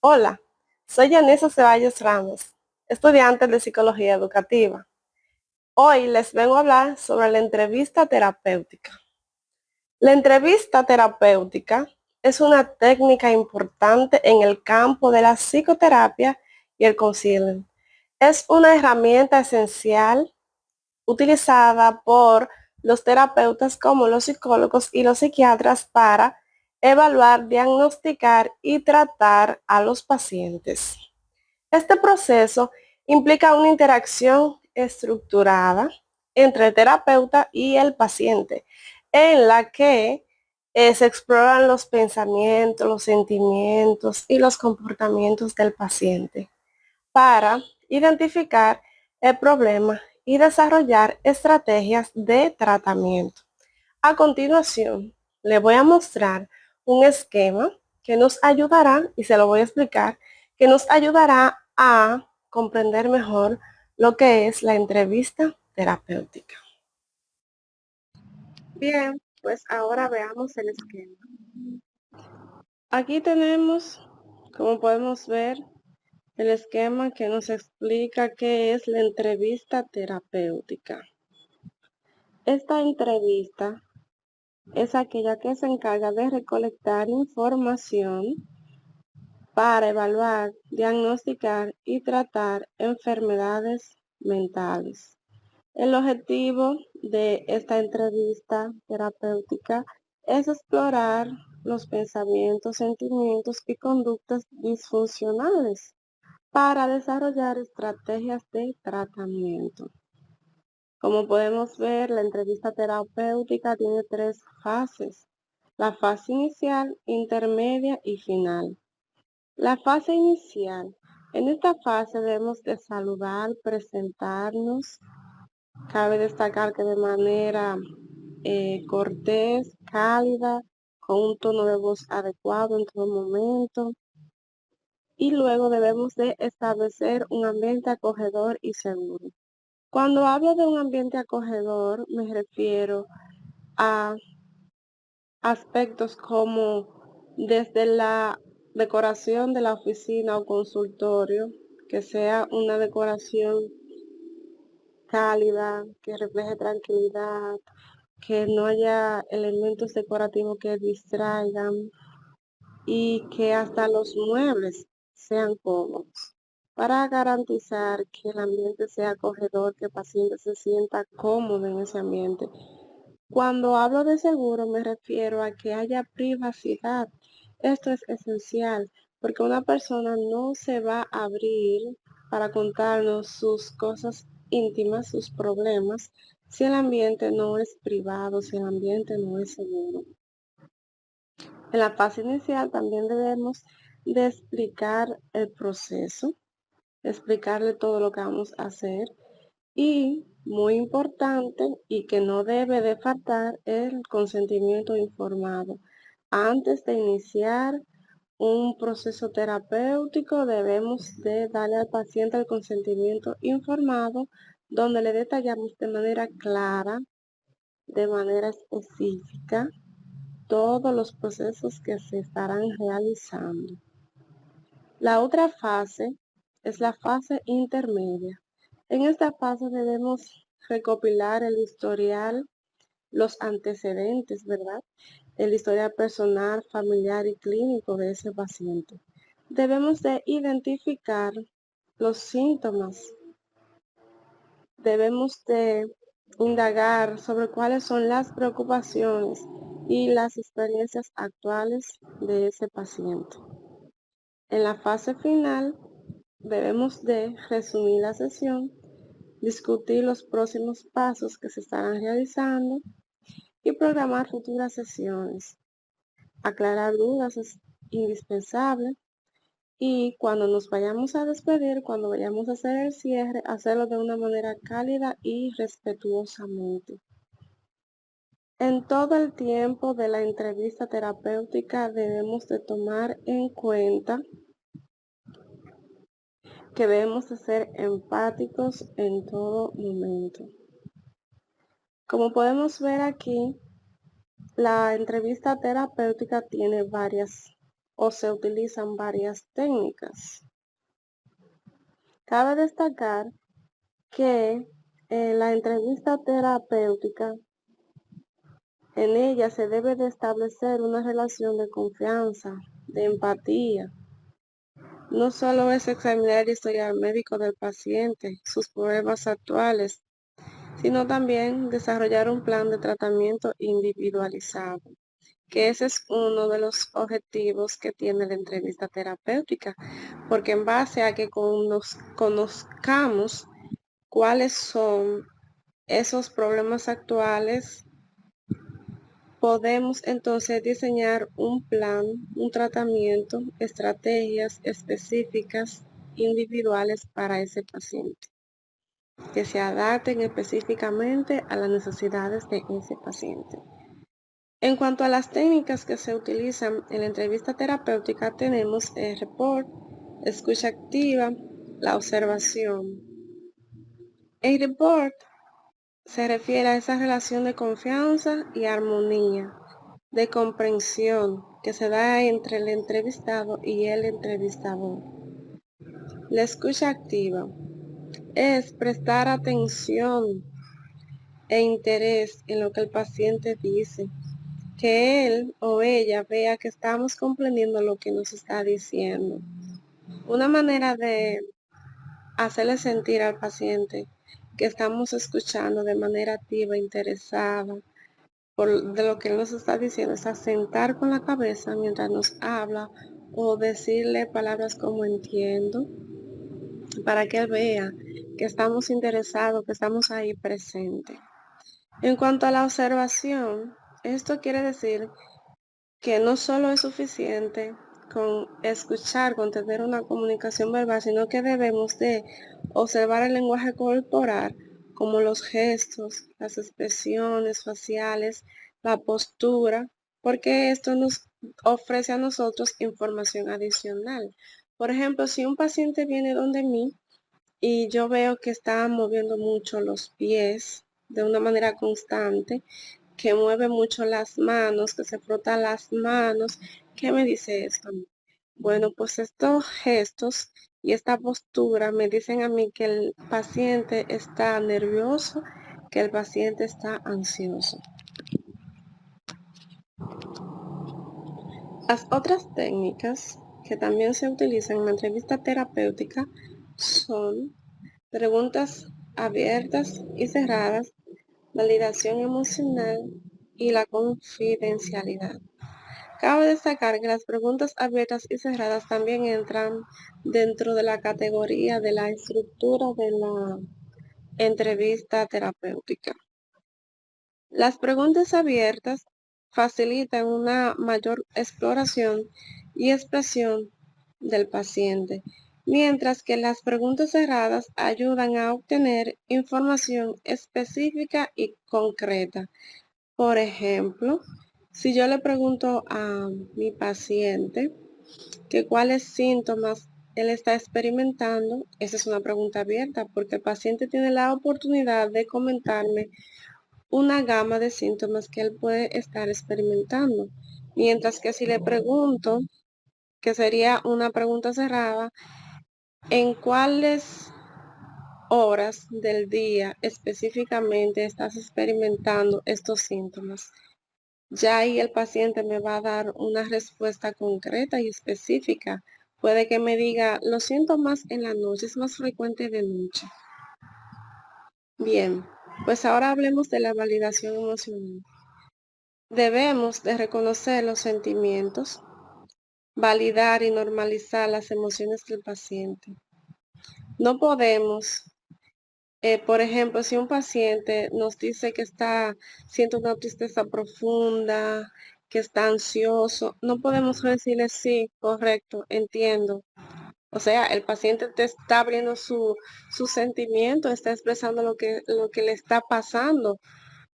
Hola, soy Yanisa Ceballos Ramos, estudiante de Psicología Educativa. Hoy les vengo a hablar sobre la entrevista terapéutica. La entrevista terapéutica es una técnica importante en el campo de la psicoterapia y el counseling. Es una herramienta esencial utilizada por los terapeutas como los psicólogos y los psiquiatras para evaluar, diagnosticar y tratar a los pacientes. Este proceso implica una interacción estructurada entre el terapeuta y el paciente, en la que se exploran los pensamientos, los sentimientos y los comportamientos del paciente para identificar el problema y desarrollar estrategias de tratamiento. A continuación, le voy a mostrar un esquema que nos ayudará, y se lo voy a explicar, que nos ayudará a comprender mejor lo que es la entrevista terapéutica. Bien, pues ahora veamos el esquema. Aquí tenemos, como podemos ver, el esquema que nos explica qué es la entrevista terapéutica. Esta entrevista es aquella que se encarga de recolectar información para evaluar, diagnosticar y tratar enfermedades mentales. El objetivo de esta entrevista terapéutica es explorar los pensamientos, sentimientos y conductas disfuncionales para desarrollar estrategias de tratamiento. Como podemos ver, la entrevista terapéutica tiene 3 fases: la fase inicial, intermedia y final. La fase inicial. En esta fase debemos de saludar, presentarnos. Cabe destacar que de manera cortés, cálida, con un tono de voz adecuado en todo momento. Y luego debemos de establecer un ambiente acogedor y seguro. Cuando hablo de un ambiente acogedor, me refiero a aspectos como desde la decoración de la oficina o consultorio, que sea una decoración cálida, que refleje tranquilidad, que no haya elementos decorativos que distraigan y que hasta los muebles sean cómodos, para garantizar que el ambiente sea acogedor, que el paciente se sienta cómodo en ese ambiente. Cuando hablo de seguro me refiero a que haya privacidad. Esto es esencial porque una persona no se va a abrir para contarnos sus cosas íntimas, sus problemas, si el ambiente no es privado, si el ambiente no es seguro. En la fase inicial también debemos de explicar el proceso, explicarle todo lo que vamos a hacer y, muy importante y que no debe de faltar, el consentimiento informado. Antes de iniciar un proceso terapéutico debemos de darle al paciente el consentimiento informado, donde le detallamos de manera clara, de manera específica, todos los procesos que se estarán realizando. La otra fase es la fase intermedia. En esta fase debemos recopilar el historial, los antecedentes, ¿verdad? El historial personal, familiar y clínico de ese paciente. Debemos de identificar los síntomas. Debemos de indagar sobre cuáles son las preocupaciones y las experiencias actuales de ese paciente. En la fase final debemos de resumir la sesión, discutir los próximos pasos que se estarán realizando y programar futuras sesiones. Aclarar dudas es indispensable y cuando nos vayamos a despedir, cuando vayamos a hacer el cierre, hacerlo de una manera cálida y respetuosamente. En todo el tiempo de la entrevista terapéutica debemos de tomar en cuenta que debemos de ser empáticos en todo momento. Como podemos ver aquí, la entrevista terapéutica tiene varias o se utilizan varias técnicas. Cabe destacar que la entrevista terapéutica, en ella se debe de establecer una relación de confianza, de empatía. No solo es examinar el historial médico del paciente, sus problemas actuales, sino también desarrollar un plan de tratamiento individualizado, que ese es uno de los objetivos que tiene la entrevista terapéutica, porque en base a que conozcamos cuáles son esos problemas actuales, podemos entonces diseñar un plan, un tratamiento, estrategias específicas individuales para ese paciente, que se adapten específicamente a las necesidades de ese paciente. En cuanto a las técnicas que se utilizan en la entrevista terapéutica, tenemos el report, escucha activa, la observación. El report se refiere a esa relación de confianza y armonía, de comprensión que se da entre el entrevistado y el entrevistador. La escucha activa es prestar atención e interés en lo que el paciente dice, que él o ella vea que estamos comprendiendo lo que nos está diciendo. Una manera de hacerle sentir al paciente que estamos escuchando de manera activa, interesada, de lo que él nos está diciendo, es asentar con la cabeza mientras nos habla o decirle palabras como entiendo, para que él vea que estamos interesados, que estamos ahí presentes. En cuanto a la observación, esto quiere decir que no solo es suficiente con escuchar, con tener una comunicación verbal, sino que debemos de observar el lenguaje corporal, como los gestos, las expresiones faciales, la postura, porque esto nos ofrece a nosotros información adicional. Por ejemplo, si un paciente viene donde mí y yo veo que está moviendo mucho los pies de una manera constante, que mueve mucho las manos, que se frota las manos, ¿qué me dice esto? Bueno, pues estos gestos y esta postura me dicen a mí que el paciente está nervioso, que el paciente está ansioso. Las otras técnicas que también se utilizan en la entrevista terapéutica son preguntas abiertas y cerradas, validación emocional y la confidencialidad. Cabe destacar que las preguntas abiertas y cerradas también entran dentro de la categoría de la estructura de la entrevista terapéutica. Las preguntas abiertas facilitan una mayor exploración y expresión del paciente, mientras que las preguntas cerradas ayudan a obtener información específica y concreta. Por ejemplo, si yo le pregunto a mi paciente que cuáles síntomas él está experimentando, esa es una pregunta abierta porque el paciente tiene la oportunidad de comentarme una gama de síntomas que él puede estar experimentando. Mientras que si le pregunto, que sería una pregunta cerrada, ¿en cuáles horas del día específicamente estás experimentando estos síntomas? Ya ahí el paciente me va a dar una respuesta concreta y específica. Puede que me diga, lo siento más en la noche, es más frecuente de noche. Bien, pues ahora hablemos de la validación emocional. Debemos de reconocer los sentimientos, validar y normalizar las emociones del paciente. No podemos, por ejemplo, si un paciente nos dice que siente una tristeza profunda, que está ansioso, no podemos decirle sí, correcto, entiendo. O sea, el paciente te está abriendo su sentimiento, está expresando lo que le está pasando.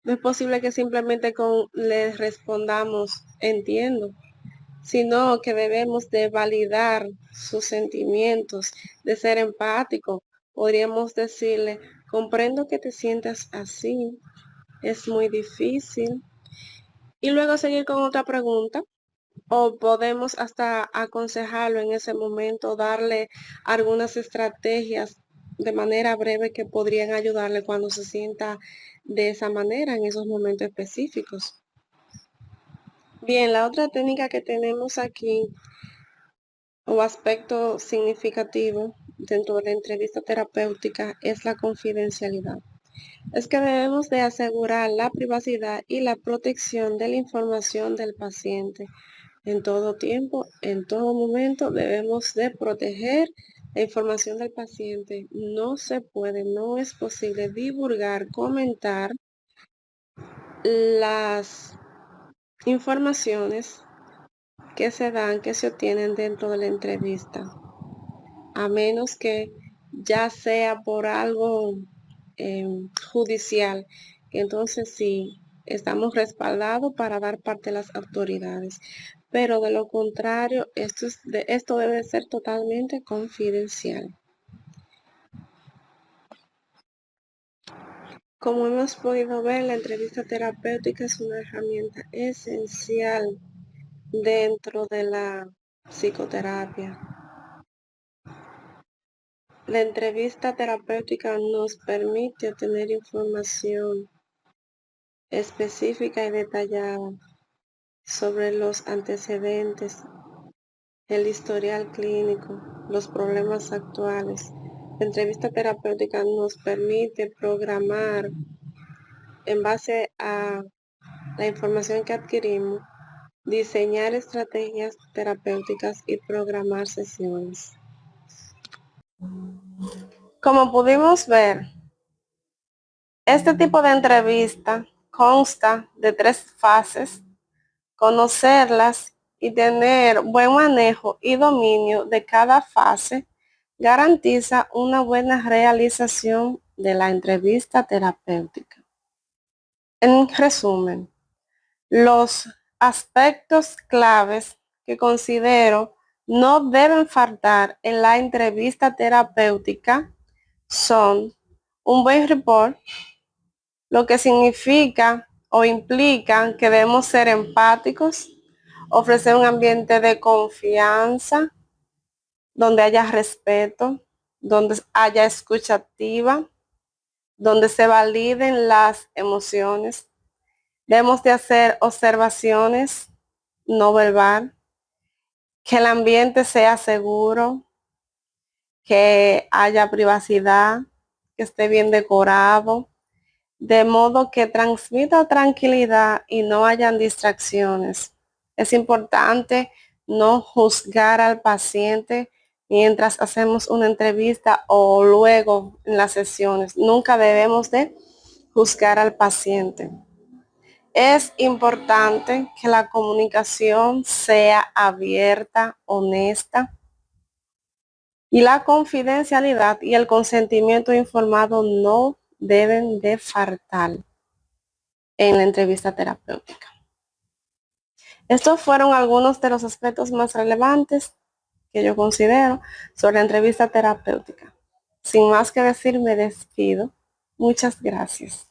No es posible que simplemente le respondamos entiendo, sino que debemos de validar sus sentimientos, de ser empático. Podríamos decirle, comprendo que te sientas así, es muy difícil. Y luego seguir con otra pregunta. o podemos hasta aconsejarlo en ese momento, darle algunas estrategias de manera breve que podrían ayudarle cuando se sienta de esa manera en esos momentos específicos. Bien, la otra técnica que tenemos aquí o aspecto significativo dentro de la entrevista terapéutica es la confidencialidad. Es que debemos de asegurar la privacidad y la protección de la información del paciente. En todo tiempo, en todo momento debemos de proteger la información del paciente. No se puede, no es posible divulgar, comentar las informaciones que se dan, que se obtienen dentro de la entrevista, a menos que ya sea por algo judicial. Entonces sí, estamos respaldados para dar parte de las autoridades. Pero de lo contrario, esto debe ser totalmente confidencial. Como hemos podido ver, la entrevista terapéutica es una herramienta esencial dentro de la psicoterapia. La entrevista terapéutica nos permite obtener información específica y detallada sobre los antecedentes, el historial clínico, los problemas actuales. La entrevista terapéutica nos permite programar en base a la información que adquirimos, diseñar estrategias terapéuticas y programar sesiones. Como pudimos ver, este tipo de entrevista consta de 3 fases: conocerlas y tener buen manejo y dominio de cada fase garantiza una buena realización de la entrevista terapéutica. En resumen, los aspectos claves que considero no deben faltar en la entrevista terapéutica son un buen report, lo que significa o implica que debemos ser empáticos, ofrecer un ambiente de confianza, donde haya respeto, donde haya escucha activa, donde se validen las emociones. Debemos de hacer observaciones no verbal, que el ambiente sea seguro, que haya privacidad, que esté bien decorado, de modo que transmita tranquilidad y no hayan distracciones. Es importante no juzgar al paciente mientras hacemos una entrevista o luego en las sesiones. Nunca debemos de juzgar al paciente. Es importante que la comunicación sea abierta, honesta, y la confidencialidad y el consentimiento informado no deben de faltar en la entrevista terapéutica. Estos fueron algunos de los aspectos más relevantes que yo considero sobre la entrevista terapéutica. Sin más que decir, me despido. Muchas gracias.